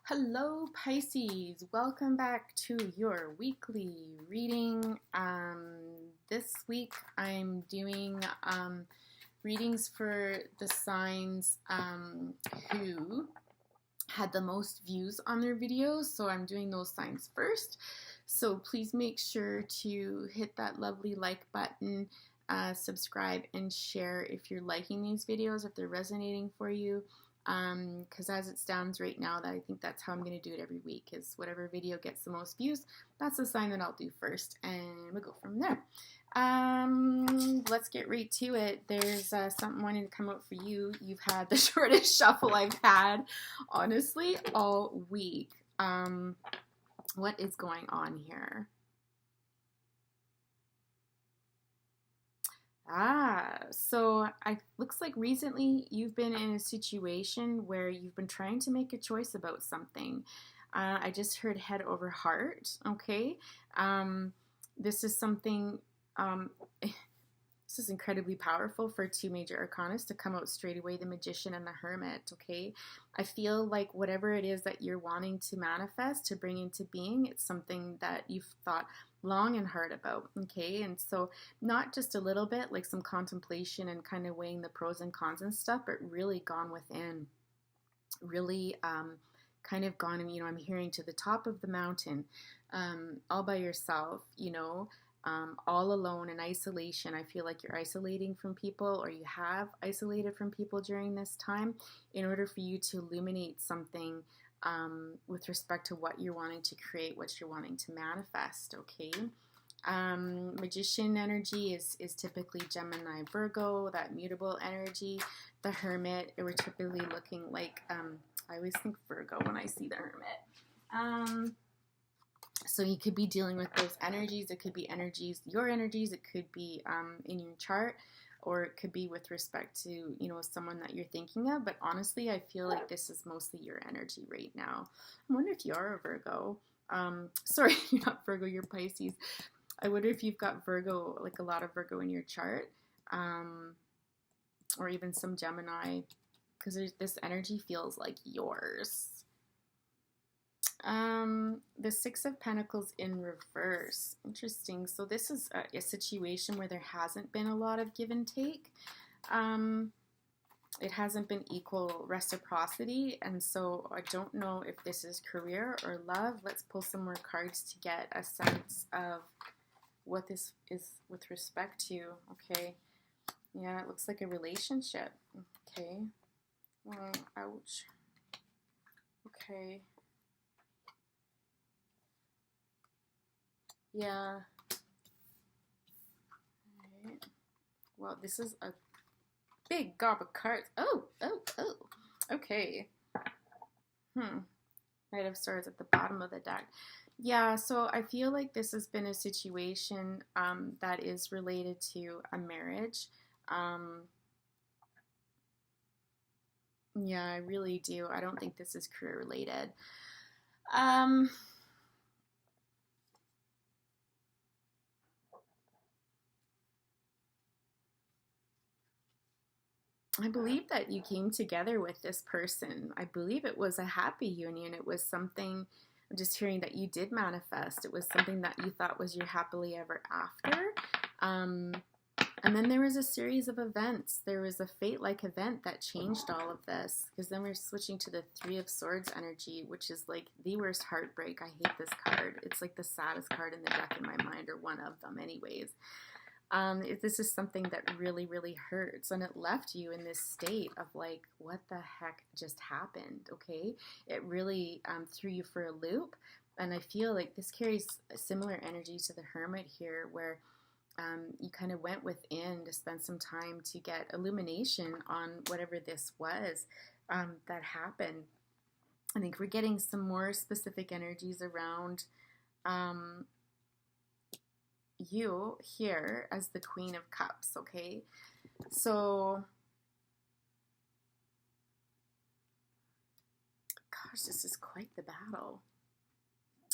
Hello, Pisces. Welcome back to your weekly reading. This week I'm doing readings for the signs who had the most views on their videos. So I'm doing those signs first. So please make sure to hit that lovely like button, subscribe, and share if you're liking these videos, if they're resonating for you. Because as it stands right now, that I think that's how I'm going to do it every week, is whatever video gets the most views, that's the sign that I'll do first, and we'll go from there. Let's get right to it. There's something wanting to come out for you. You've had the shortest shuffle I've had, honestly, all week. What is going on here? So it looks like recently you've been in a situation where you've been trying to make a choice about something. I just heard head over heart, okay? This is something, this is incredibly powerful for two major arcanas to come out straight away, the Magician and the Hermit, okay? I feel like whatever it is that you're wanting to manifest, to bring into being, it's something that you've thought long and hard about, okay? And so not just a little bit, like some contemplation and kind of weighing the pros and cons and stuff, but really gone within, really kind of gone, I'm hearing to the top of the mountain, all by yourself, all alone in isolation. I feel like you're isolating from people, or you have isolated from people during this time in order for you to illuminate something with respect to what you're wanting to create, what you're wanting to manifest, okay? Magician energy is typically Gemini, Virgo, that mutable energy. The Hermit, we're typically looking like, I always think Virgo when I see the Hermit. So you could be dealing with those energies. It could be your energies. It could be in your chart, or it could be with respect to, someone that you're thinking of. But honestly, I feel like this is mostly your energy right now. I wonder if you're a Virgo. Sorry, you're not Virgo, you're Pisces. I wonder if you've got Virgo, like a lot of Virgo in your chart, or even some Gemini, because this energy feels like yours. The Six of Pentacles in reverse. Interesting. So this is a situation where there hasn't been a lot of give and take. It hasn't been equal reciprocity, and so I don't know if this is career or love. Let's pull some more cards to get a sense of what this is with respect to. Okay. Yeah, it looks like a relationship. Okay. Ouch. Okay. Yeah. Alright. Well, this is a big gob of cards. Oh. Okay. Knight of Swords at the bottom of the deck. Yeah, so I feel like this has been a situation that is related to a marriage. Yeah, I really do. I don't think this is career related. I believe that you came together with this person. I believe it was a happy union. It was something, I'm just hearing that you did manifest. It was something that you thought was your happily ever after. And then there was a series of events. There was a fate-like event that changed all of this. Because then we're switching to the Three of Swords energy, which is like the worst heartbreak. I hate this card. It's like the saddest card in the deck in my mind, or one of them anyways. This is something that really, really hurts, and it left you in this state of like, what the heck just happened, okay? It really threw you for a loop, and I feel like this carries a similar energy to the Hermit here, where you kind of went within to spend some time to get illumination on whatever this was that happened. I think we're getting some more specific energies around you here as the Queen of Cups, okay? So, gosh, this is quite the battle.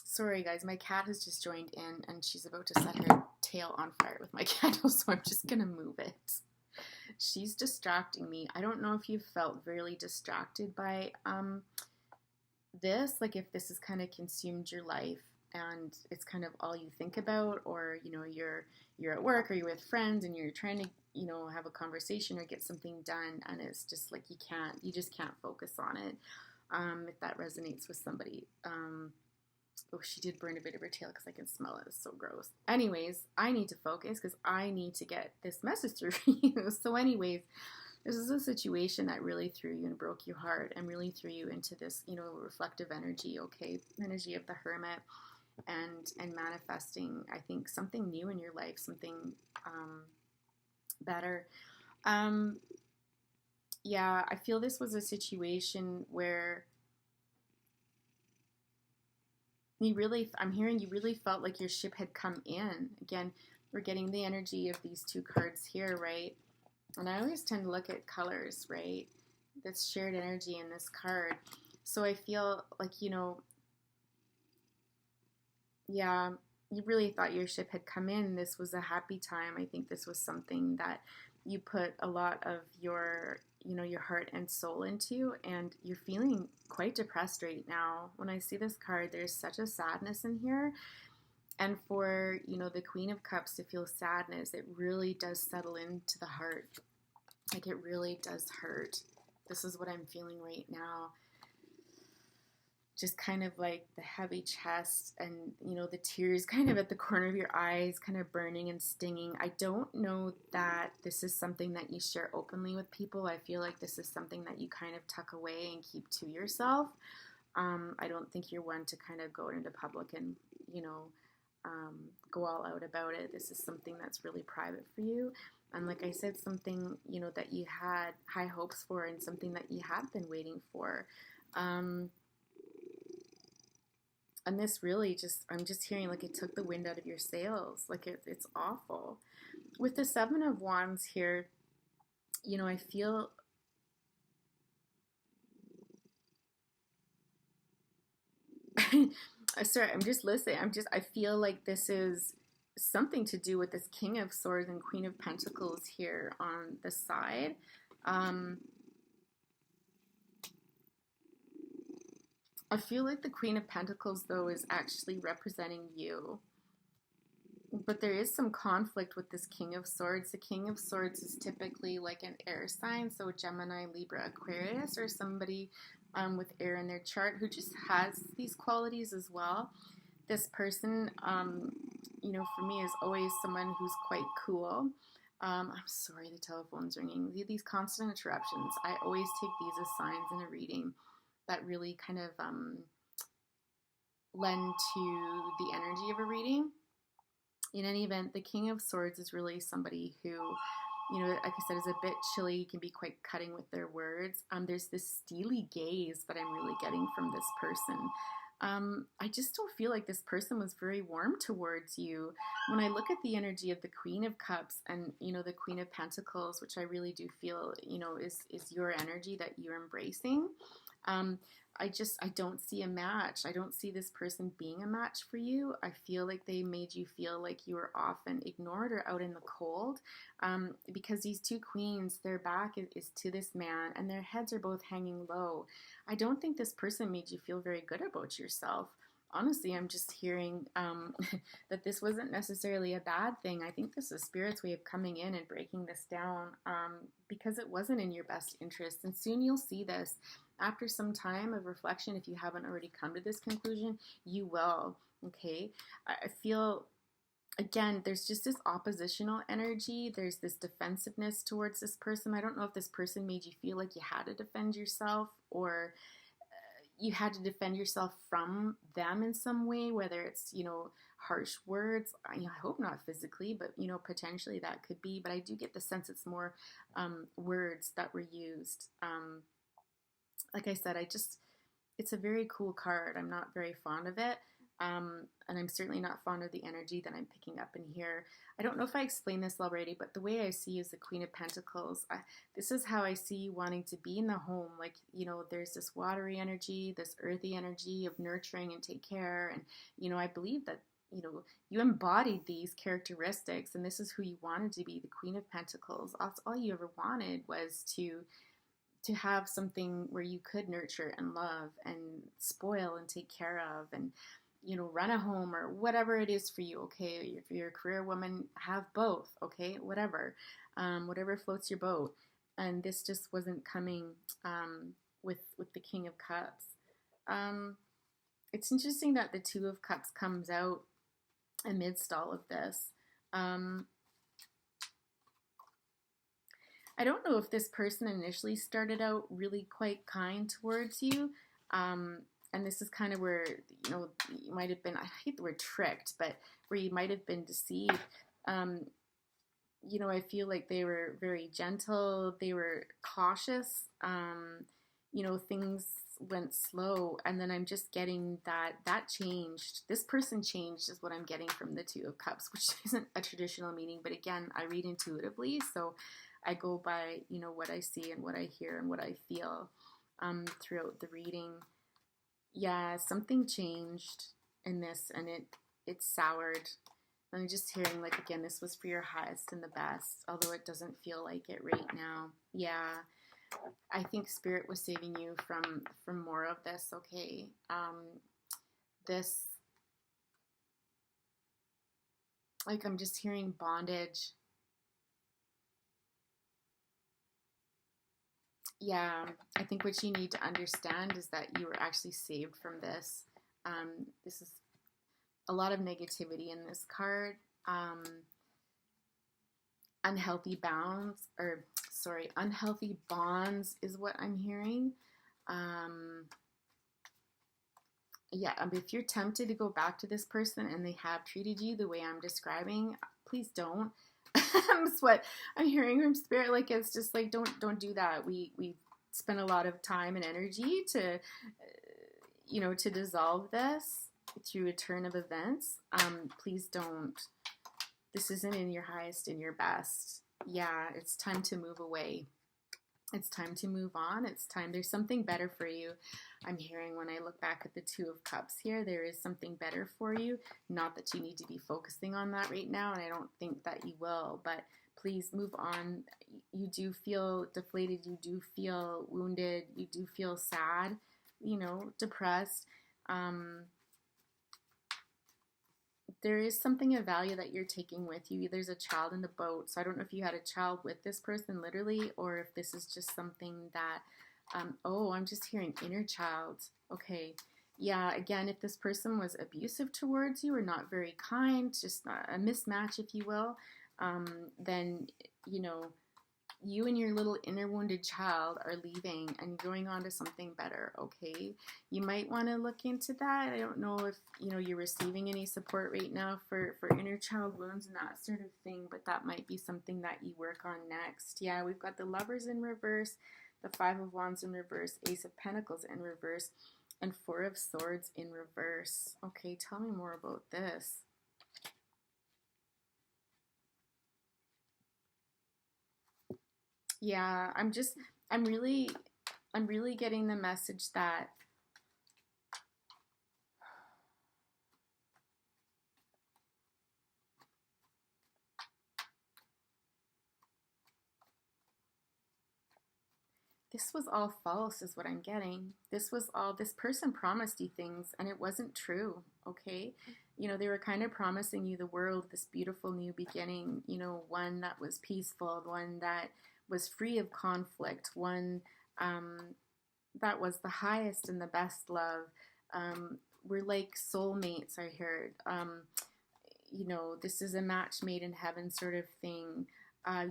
Sorry, guys, my cat has just joined in, and she's about to set her tail on fire with my candle, so I'm just gonna move it. She's distracting me. I don't know if you've felt really distracted by this, like if this has kind of consumed your life and it's kind of all you think about, or you're at work or you're with friends and you're trying to have a conversation or get something done, and it's just like you just can't focus on it. If that resonates with somebody. Oh, she did burn a bit of her tail because I can smell it. It's so gross. Anyways, I need to focus because I need to get this message through for you. So anyways, this is a situation that really threw you and broke your heart and really threw you into this, reflective energy, okay? Energy of the hermit, and manifesting, I think, something new in your life, something better. Yeah, I feel this was a situation where I'm hearing you really felt like your ship had come in. Again, we're getting the energy of these two cards here, right? And I always tend to look at colors, right? That's shared energy in this card. So I feel like, yeah, you really thought your ship had come in. This was a happy time. I think this was something that you put a lot of your heart and soul into, and you're feeling quite depressed right now. When I see this card, there's such a sadness in here. And for, the Queen of Cups to feel sadness, it really does settle into the heart. Like, it really does hurt. This is what I'm feeling right now. Just kind of like the heavy chest and, the tears kind of at the corner of your eyes, kind of burning and stinging. I don't know that this is something that you share openly with people. I feel like this is something that you kind of tuck away and keep to yourself. I don't think you're one to kind of go into public and, go all out about it. This is something that's really private for you. And like I said, something, that you had high hopes for and something that you have been waiting for. And this really I'm just hearing like it took the wind out of your sails. Like it's awful. With the Seven of Wands here, I feel sorry, I'm just listening. I feel like this is something to do with this King of Swords and Queen of Pentacles here on the side. I feel like the Queen of Pentacles, though, is actually representing you. But there is some conflict with this King of Swords. The King of Swords is typically like an air sign, so Gemini, Libra, Aquarius, or somebody with air in their chart who just has these qualities as well. This person, for me is always someone who's quite cool. I'm sorry, the telephone's ringing. These constant interruptions. I always take these as signs in a reading that really kind of lend to the energy of a reading. In any event, the King of Swords is really somebody who, like I said, is a bit chilly, can be quite cutting with their words. There's this steely gaze that I'm really getting from this person. I just don't feel like this person was very warm towards you. When I look at the energy of the Queen of Cups and, the Queen of Pentacles, which I really do feel, is your energy that you're embracing, I don't see a match. I don't see this person being a match for you. I feel like they made you feel like you were often ignored or out in the cold, because these two queens, their back is to this man and their heads are both hanging low. I don't think this person made you feel very good about yourself. Honestly, I'm just hearing that this wasn't necessarily a bad thing. I think this is Spirit's way of coming in and breaking this down, because it wasn't in your best interest. And soon you'll see this. After some time of reflection, if you haven't already come to this conclusion, you will, okay? I feel, again, there's just this oppositional energy. There's this defensiveness towards this person. I don't know if this person made you feel like you had to defend yourself, or you had to defend yourself from them in some way, whether it's, harsh words. I hope not physically, but, potentially that could be. But I do get the sense it's more words that were used. Like I said, it's a very cool card. I'm not very fond of it. And I'm certainly not fond of the energy that I'm picking up in here. I don't know if I explained this already, but the way I see you as the Queen of Pentacles, this is how I see you wanting to be in the home. Like, there's this watery energy, this earthy energy of nurturing and take care. And, I believe that, you embodied these characteristics, and this is who you wanted to be, the Queen of Pentacles. All you ever wanted was to to have something where you could nurture and love and spoil and take care of and, run a home or whatever it is for you. Okay, if you're a career woman, have both. Okay, whatever floats your boat. And this just wasn't coming with the King of Cups. It's interesting that the Two of Cups comes out amidst all of this. I don't know if this person initially started out really quite kind towards you. And this is kind of where, you might have been, I hate the word tricked, but where you might have been deceived. I feel like they were very gentle. They were cautious. Things went slow. And then I'm just getting that changed. This person changed is what I'm getting from the Two of Cups, which isn't a traditional meaning. But again, I read intuitively. So I go by, what I see and what I hear and what I feel throughout the reading. Yeah, something changed in this, and it soured. I'm just hearing, like, again, this was for your highest and the best, although it doesn't feel like it right now. Yeah, I think Spirit was saving you from more of this, okay? This, like, I'm just hearing bondage. Yeah, I think what you need to understand is that you were actually saved from this. This is a lot of negativity in this card. Unhealthy bonds is what I'm hearing. If you're tempted to go back to this person and they have treated you the way I'm describing, please don't. That's what I'm hearing from Spirit. Like, it's just like, don't do that. We spent a lot of time and energy to, to dissolve this through a turn of events. Please don't. This isn't in your highest and your best. Yeah, it's time to move away. It's time to move on. It's time. There's something better for you. I'm hearing when I look back at the Two of Cups here, there is something better for you. Not that you need to be focusing on that right now, and I don't think that you will, but please move on. You do feel deflated. You do feel wounded. You do feel sad, depressed. There is something of value that you're taking with you. There's a child in the boat. So I don't know if you had a child with this person literally, or if this is just something that, I'm just hearing inner child. Okay. Yeah. Again, if this person was abusive towards you or not very kind, just a mismatch, if you will, then, you and your little inner wounded child are leaving and going on to something better, okay? You might want to look into that. I don't know if, you're receiving any support right now for inner child wounds and that sort of thing, but that might be something that you work on next. Yeah, we've got the Lovers in reverse, the Five of Wands in reverse, Ace of Pentacles in reverse, and Four of Swords in reverse. Okay, tell me more about this. Yeah, I'm really getting the message that this was all false is what I'm getting. This person promised you things and it wasn't true, okay? They were kind of promising you the world, this beautiful new beginning, one that was peaceful, one that was free of conflict, one that was the highest and the best love. We're like soulmates, I heard. This is a match made in heaven sort of thing.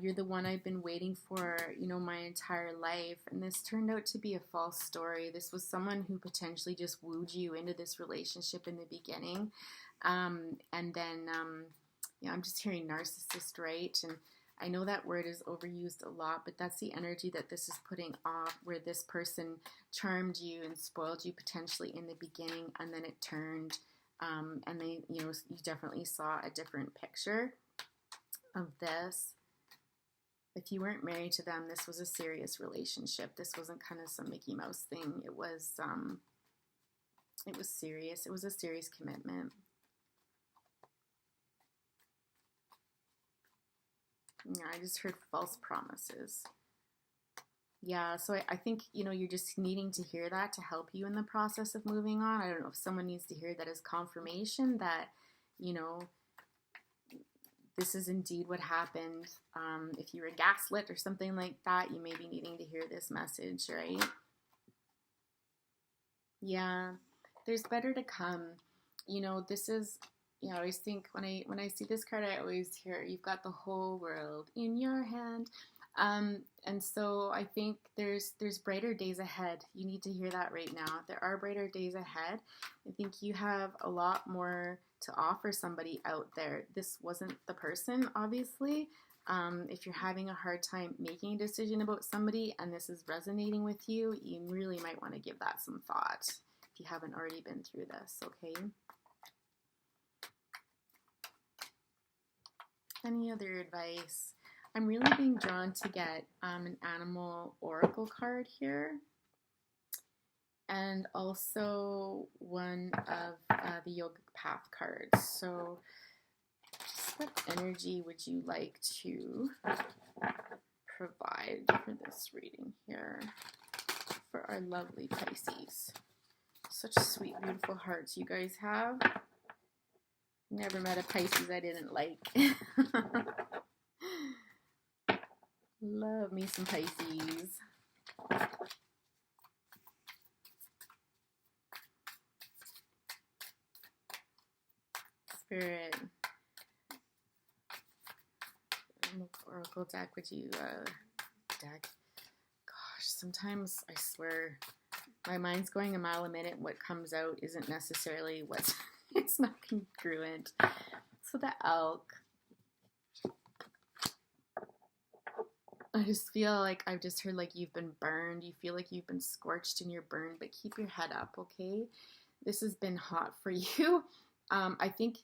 You're the one I've been waiting for, my entire life. And this turned out to be a false story. This was someone who potentially just wooed you into this relationship in the beginning. And then, I'm just hearing narcissist, right? And I know that word is overused a lot, but that's the energy that this is putting off, where this person charmed you and spoiled you potentially in the beginning, and then it turned, and they, you definitely saw a different picture of this. If you weren't married to them, this was a serious relationship. This wasn't kind of some Mickey Mouse thing. It was serious. It was a serious commitment. Yeah, I just heard false promises. Yeah, so I think, you're just needing to hear that to help you in the process of moving on. I don't know if someone needs to hear that as confirmation that, you know, this is indeed what happened. If you were gaslit or something like that, you may be needing to hear this message, right? Yeah, there's better to come. This is, I always think when I see this card, I always hear you've got the whole world in your hand. And so I think there's brighter days ahead. You need to hear that right now. There are brighter days ahead. I think you have a lot more to offer somebody out there. This wasn't the person, obviously. If you're having a hard time making a decision about somebody and this is resonating with you, you really might want to give that some thought if you haven't already been through this, okay? Any other advice? I'm really being drawn to get an animal oracle card here, and also one of the yogic path cards. So just what energy would you like to provide for this reading here for our lovely Pisces? Such sweet, beautiful hearts you guys have. Never met a Pisces I didn't like. Love me some Pisces. Spirit. Oracle deck, would you deck? Gosh, sometimes I swear my mind's going a mile a minute. What comes out isn't necessarily what's it's not congruent. So the elk. I just feel like I've just heard like you've been burned. You feel like you've been scorched and you're burned, but keep your head up, okay? This has been hot for you. I think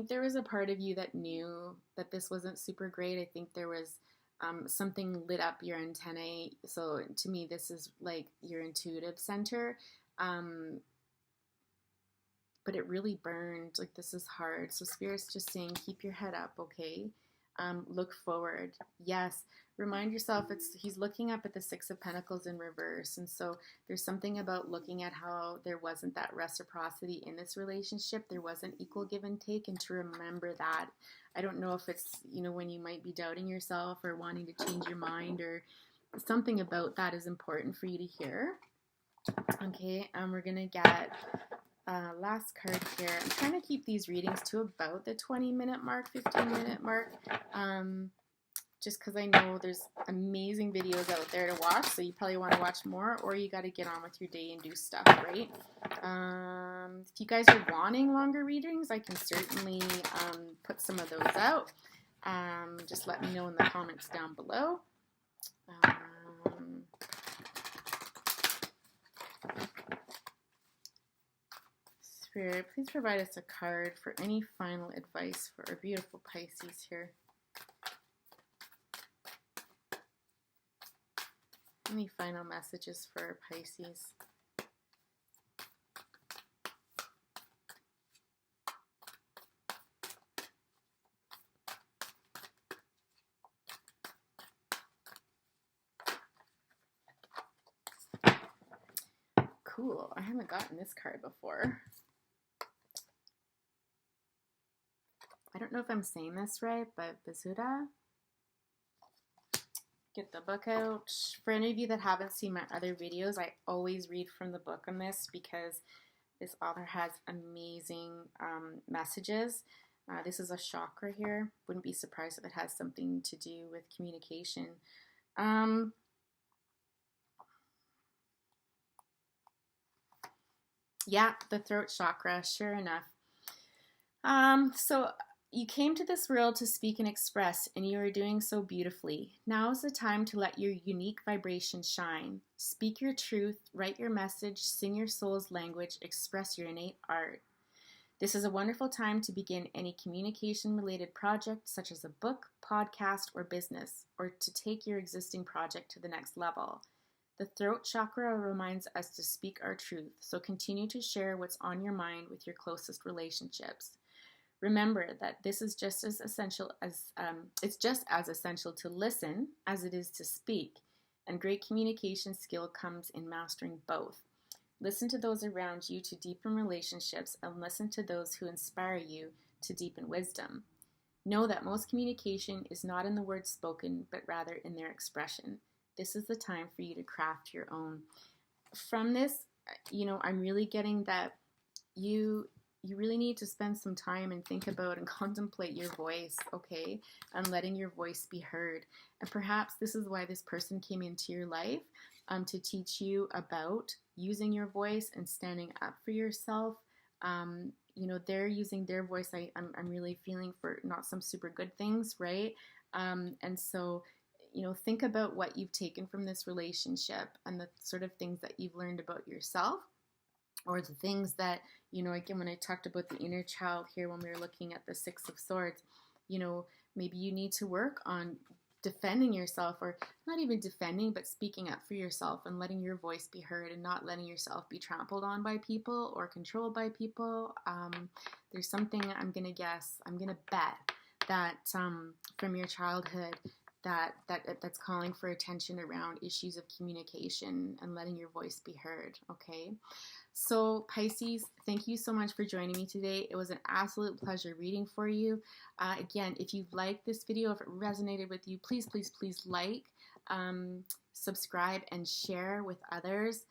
there was a part of you that knew that this wasn't super great. I think there was something lit up your antennae. So to me, this is like your intuitive center. But it really burned. Like, this is hard. So Spirit's just saying, keep your head up, okay? Look forward. Yes. Remind yourself, he's looking up at the Six of Pentacles in reverse. And so there's something about looking at how there wasn't that reciprocity in this relationship. There wasn't equal give and take. And to remember that, I don't know if it's, when you might be doubting yourself or wanting to change your mind, or something about that is important for you to hear. Okay. We're going to get last card here. I'm trying to keep these readings to about the 20-minute mark, 15-minute mark, just because I know there's amazing videos out there to watch, so you probably want to watch more, or you got to get on with your day and do stuff, right? If you guys are wanting longer readings, I can certainly put some of those out. Just let me know in the comments down below. Spirit, please provide us a card for any final advice for our beautiful Pisces here. Any final messages for our Pisces? Cool. I haven't gotten this card before. I don't know if I'm saying this right, but Basura. Get the book out. For any of you that haven't seen my other videos, I always read from the book on this because this author has amazing messages. This is a chakra here. Wouldn't be surprised if it has something to do with communication. Yeah, the throat chakra, sure enough. So you came to this world to speak and express, and you are doing so beautifully. Now is the time to let your unique vibration shine. Speak your truth, write your message, sing your soul's language, express your innate art. This is a wonderful time to begin any communication-related project, such as a book, podcast, or business, or to take your existing project to the next level. The throat chakra reminds us to speak our truth, so continue to share what's on your mind with your closest relationships. Remember that this is just as essential as it's just as essential to listen as it is to speak, and great communication skill comes in mastering both. Listen to those around you to deepen relationships, and listen to those who inspire you to deepen wisdom. Know that most communication is not in the words spoken, but rather in their expression. This is the time for you to craft your own. From this, I'm really getting that you really need to spend some time and think about and contemplate your voice, okay? And letting your voice be heard. And perhaps this is why this person came into your life, to teach you about using your voice and standing up for yourself. They're using their voice, I'm really feeling, for not some super good things, right? And so, think about what you've taken from this relationship and the sort of things that you've learned about yourself, or the things that, again, when I talked about the inner child here, when we were looking at the Six of Swords, maybe you need to work on defending yourself, or not even defending, but speaking up for yourself and letting your voice be heard, and not letting yourself be trampled on by people or controlled by people. There's something I'm going to bet that from your childhood that's calling for attention around issues of communication and letting your voice be heard, okay? So Pisces, thank you so much for joining me today. It was an absolute pleasure reading for you. Again, if you liked this video, if it resonated with you, please, please, please like, subscribe, and share with others.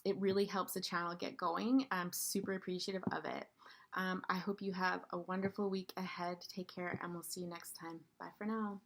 It really helps the channel get going. I'm super appreciative of it. I hope you have a wonderful week ahead. Take care, and we'll see you next time. Bye for now.